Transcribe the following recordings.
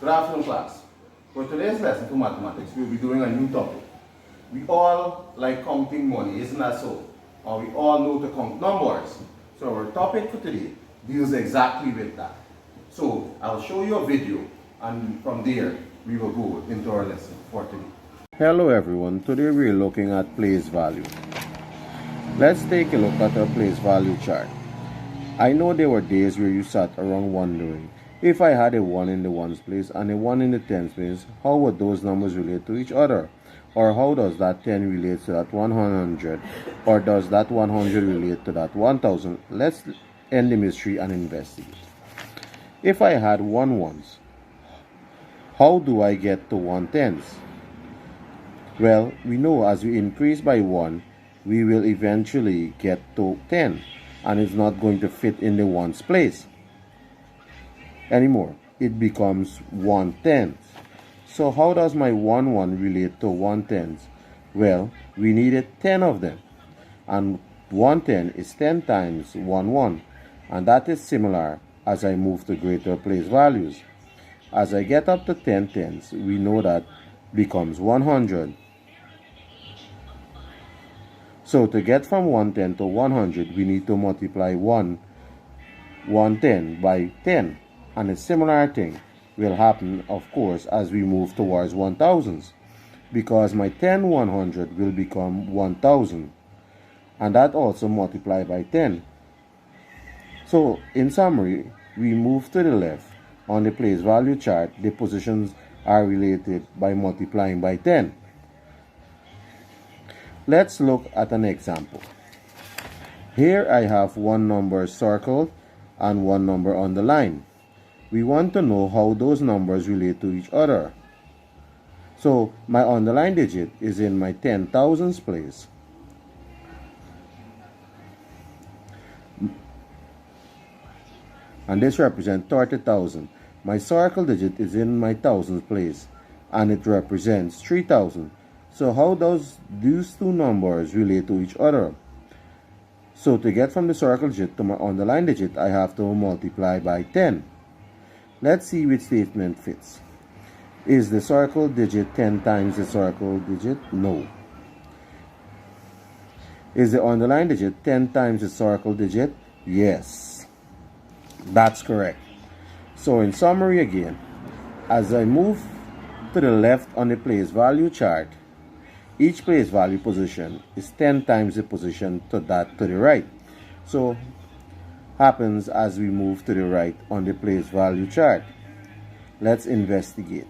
Good afternoon, class. For today's lesson for mathematics, we'll be doing a new topic. We all like counting money, isn't that so? Or we all know to count numbers. So our topic for today deals exactly with that. So I'll show you a video, and from there we will go into our lesson for today. Hello everyone, today we're looking at place value. Let's take a look at our place value chart. I know there were days where you sat around wondering, if I had a 1 in the ones place and a 1 in the tens place, how would those numbers relate to each other? Or how does that 10 relate to that 100? Or does that 100 relate to that 1000? Let's end the mystery and investigate. If I had 1 ones, how do I get to 1 tens? Well, we know as we increase by 1, we will eventually get to 10, and it's not going to fit in the ones place anymore. It becomes 1 tenth. So how does my 1 1 relate to 1 tenth? Well, we needed 10 of them, and 1 10 is 10 times 1 1, and that is similar as I move to greater place values. As I get up to 10 tenths, we know that becomes 100. So to get from 110 to 100, we need to multiply 110 by 10. And a similar thing will happen, of course, as we move towards 1000s, because my 10 100 will become 1000, and that also multiply by 10. So in summary, we move to the left on the place value chart. The positions are related by multiplying by 10. Let's look at an example. Here I have one number circled and one number underlined. We want to know how those numbers relate to each other. So my underlined digit is in my 10,000s place. And this represents 30,000. My circle digit is in my thousands place, and it represents 3,000. So how does these two numbers relate to each other? So to get from the circle digit to my underlined digit, I have to multiply by 10. Let's see which statement fits. Is the circle digit 10 times the circle digit? No. Is the underlined digit 10 times the circle digit? Yes. That's correct. So in summary again, as I move to the left on the place value chart, each place value position is 10 times the position to that to the right. So happens as we move to the right on the place value chart. Let's investigate.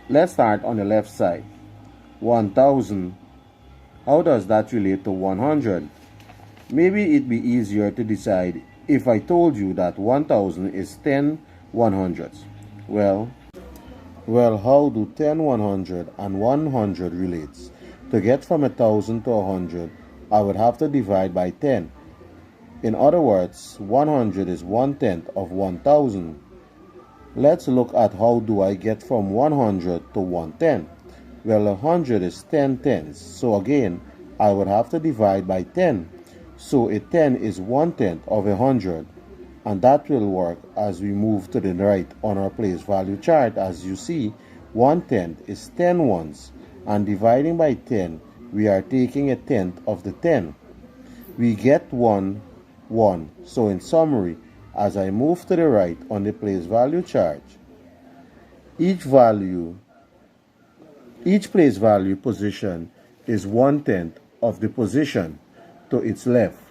Let's start on the left side. 1000. How does that relate to 100? Maybe it'd be easier to decide if I told you that 1000 is 10 100s. Well, how do 10 100 and 100 relates? To get from 1000 to 100, I would have to divide by 10. In other words, 100 is 1/10 of 1000. Let's look at how do I get from 100 to 110. Well, 100 is 10 tenths, so again, I would have to divide by 10. So a 10 is 1/10 of 100, and that will work as we move to the right on our place value chart. As you see, 1/10 is 10 ones, and dividing by 10, we are taking 1/10 of the 10. We get 1, 1. So in summary, as I move to the right on the place value chart, each place value position is 1/10 of the position to its left.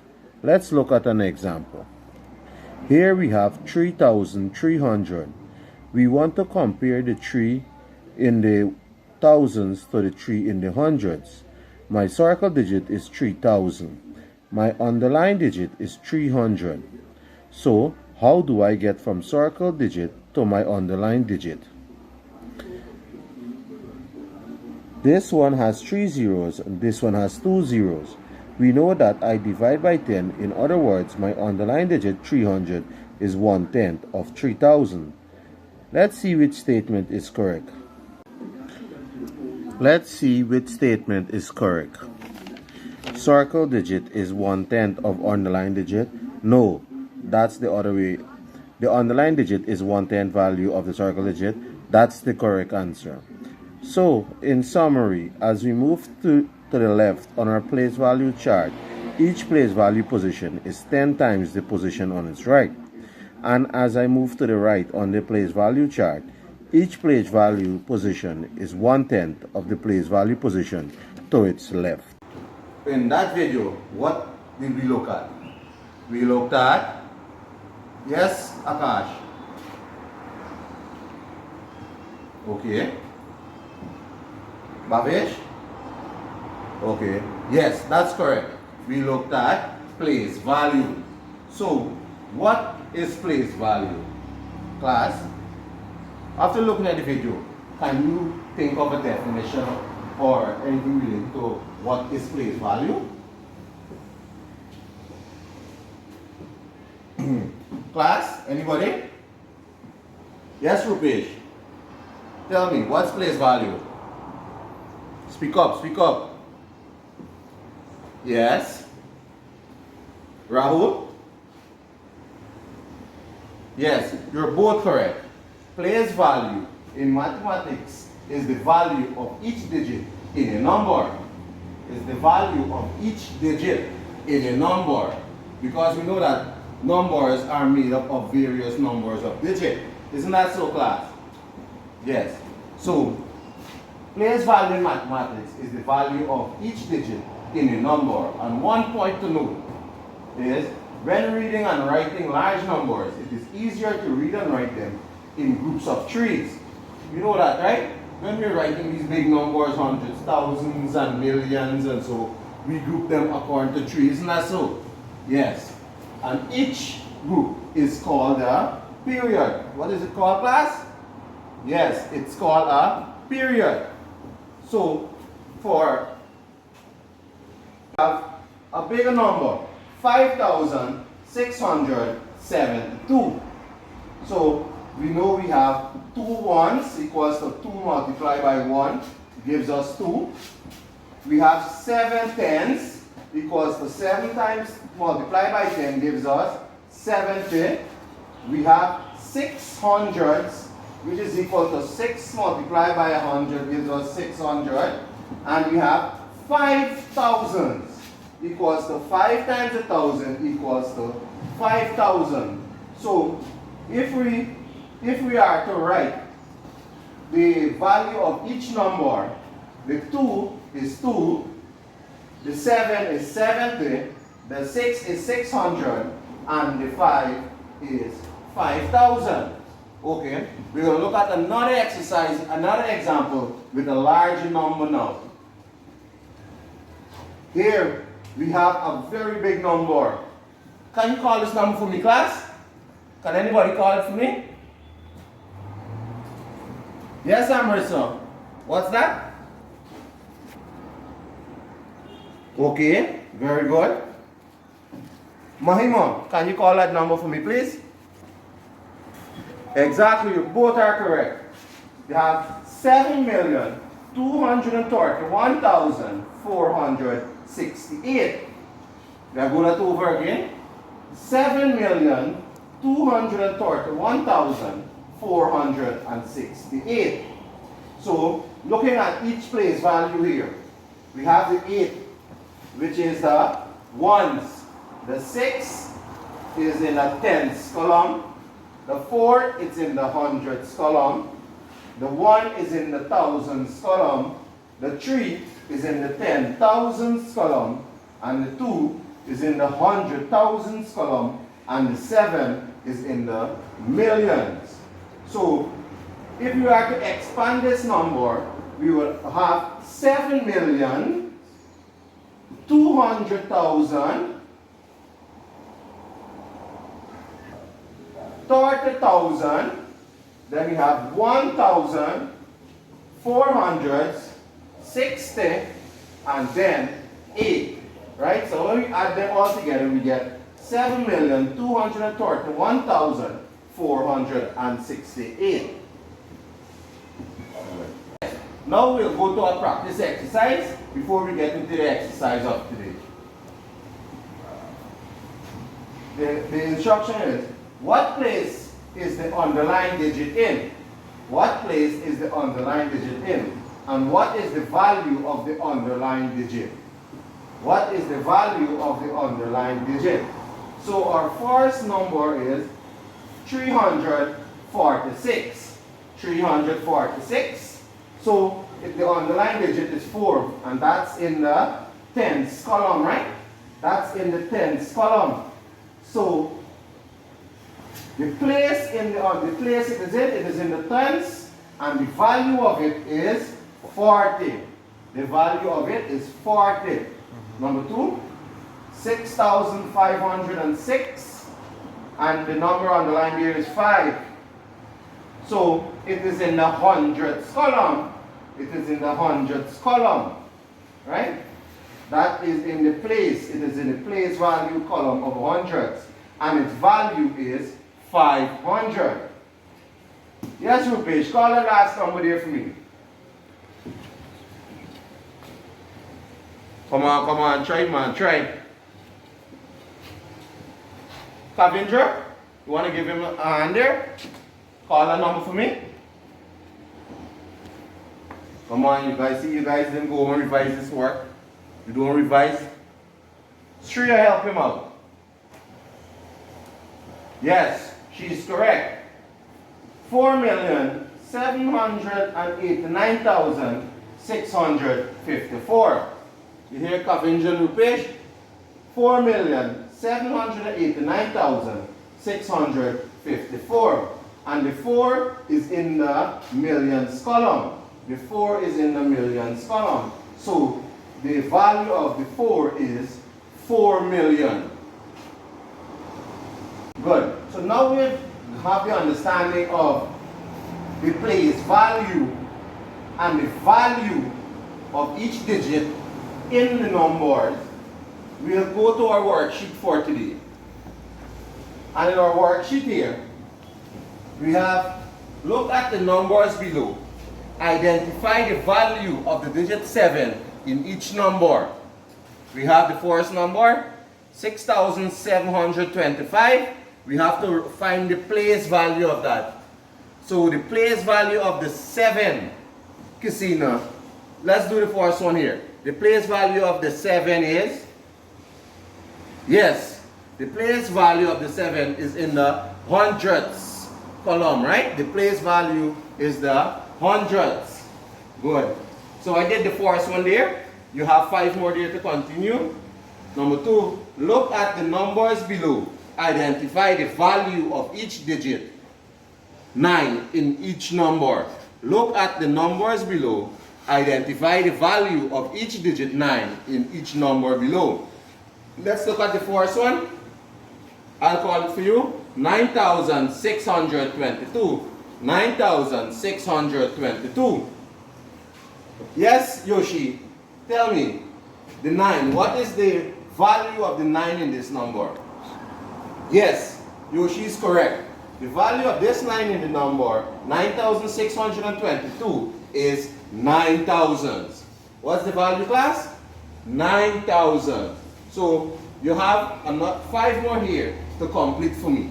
Let's look at an example. Here we have 3,300. We want to compare the 3 in the thousands to the 3 in the hundreds. My circle digit is 3,000. My underlined digit is 300. So how do I get from circle digit to my underlined digit? This one has 3 zeros and this one has 2 zeros. We know that I divide by 10. In other words, my underlined digit 300 is 1/10 of 3,000. Let's see which statement is correct. Circle digit is 1/10 of underlined digit. No, that's the other way The underlying digit is 1/10 value of the circle digit. That's the correct answer. So, in summary, as we move to the left on our place value chart, each place value position is 10 times the position on its right. And as I move to the right on the place value chart, each place value position is 1/10 of the place value position to its left. In that video, what did we look at? We looked at, yes, Akash. Okay. Bhavesh? Okay. Yes, that's correct. We looked at place value. So, what is place value? Class, after looking at the video, can you think of a definition or anything related to what is place value? Class, anybody? Yes, Rupesh. Tell me, what's place value? Speak up, speak up. Yes. Rahul? Yes, you're both correct. Place value in mathematics is the value of each digit in a number. Is the value of each digit in a number. Because we know that numbers are made up of various numbers of digits. Isn't that so, class? Yes. So, place value in mathematics is the value of each digit in a number. And one point to note is when reading and writing large numbers, it is easier to read and write them in groups of threes. You know that, right? When we're writing these big numbers, hundreds, thousands, and millions, and so, we group them according to threes. Isn't that so? Yes. And each group is called a period. What is it called, class? Yes, it's called a period. So, for a bigger number, 5,672. So, we know we have 2 ones equals to 2 multiplied by 1 gives us 2. We have 7 tens equals to 7 times multiplied by 10 gives us 70. We have 6 hundreds, which is equal to 6 multiplied by 100 gives us 600. And we have 5 thousands equals to 5 times 1,000 equals to 5,000. So if we are to write the value of each number, the 2 is 2, the 7 is 70, the 6 is 600, and the 5 is 5,000. Okay, we're going to look at another exercise, another example with a larger number now. Here we have a very big number. Can you call this number for me, class? Can anybody call it for me? Yes, Amarissa. What's that? Okay, very good. Mahima, can you call that number for me, please? Exactly, you both are correct. You have 7,231,468. We are going that over again. 7,231,468. So, looking at each place value here, we have the 8, which is the ones. The 6 is in the tens column. The 4 is in the hundreds column. The 1 is in the thousands column. The 3 is in the 10,000s column. And the 2 is in the 100,000s column. And the 7 is in the millions. So, if we are to expand this number, we will have 7,200,000, 30,000, then we have 1,460, and then 8, right? So when we add them all together, we get 7,231,468. Now we'll go to our practice exercise before we get into the exercise of today. The instruction is, what place is the underlying digit in? What place is the underlying digit in? And what is the value of the underlying digit? What is the value of the underlying digit? So our first number is 346. 346. So if the underlying digit is 4, and that's in the tens column, right? That's in the tens column. So the place it is in the tens, and the value of it is 40. The value of it is 40. Number 2, 6,506, and the number underlined here is 5. So it is in the hundredths column. It is in the hundredths column, right? That is in the place. It is in the place value column of hundredths, and its value is 500. Yes, Rupesh, call the last number there for me. Come on, try, man, try. Kavindra, you want to give him a hand there? Call a number for me. Come on, you guys, see, you guys didn't go and revise this work. You don't revise. Shreya, help him out. Yes, she's correct. 4,789,654. You hear Kavindra Rupesh? 4,789,654. And the 4 is in the millions column. The 4 is in the millions column. So the value of the 4 is 4 million. Good. So now we have the understanding of the place value and the value of each digit in the numbers. We'll go to our worksheet for today. And in our worksheet here, we have look at the numbers below. Identify the value of the digit 7 in each number. We have the first number, 6,725. We have to find the place value of that. So the place value of the 7, Casino. Let's do the first one here. The place value of the 7 is, yes, the place value of the 7 is in the hundredths column, right? The place value is the hundredths. Good. So I did the first one there. You have 5 more there to continue. Number 2, look at the numbers below. Identify the value of each digit. 9 in each number. Look at the numbers below. Identify the value of each digit 9 in each number below. Let's look at the first one. I'll call it for you. 9,622. 9,622. Yes, Yoshi, tell me, the 9, what is the value of the 9 in this number? Yes, Yoshi is correct. The value of this 9 in the number, 9,622, is 9,000. What's the value, class? 9,000. So you have 5 more here to complete for me.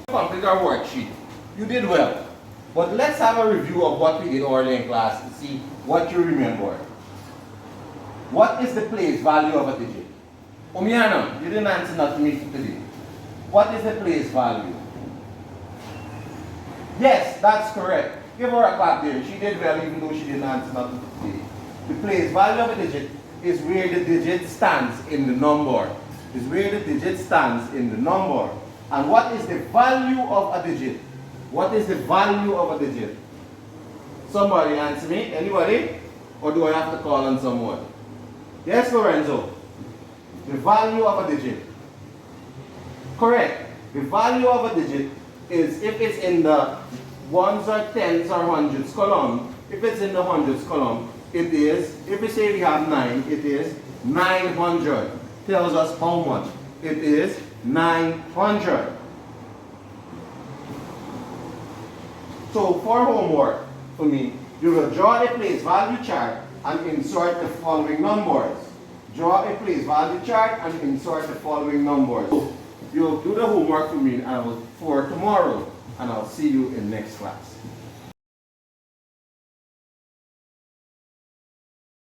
Complete our worksheet. You did well. But let's have a review of what we did earlier in class to see what you remember. What is the place value of a digit? Omiana, you didn't answer that to me today. What is the place value? Yes, that's correct. Give her a clap there. She did well even though she didn't answer nothing today. The place value of a digit is where the digit stands in the number. Is where the digit stands in the number. And what is the value of a digit? What is the value of a digit? Somebody answer me. Anybody? Or do I have to call on someone? Yes, Lorenzo. The value of a digit. Correct. The value of a digit is if it's in the ones or tens or hundreds column. If it's in the hundreds column, it is, if we say we have 9, it is 900. Tells us how much. It is 900. So for homework, for me, you will draw a place value chart and insert the following numbers. Draw a place value chart and insert the following numbers. So You'll do the homework for me and for tomorrow, and I'll see you in next class.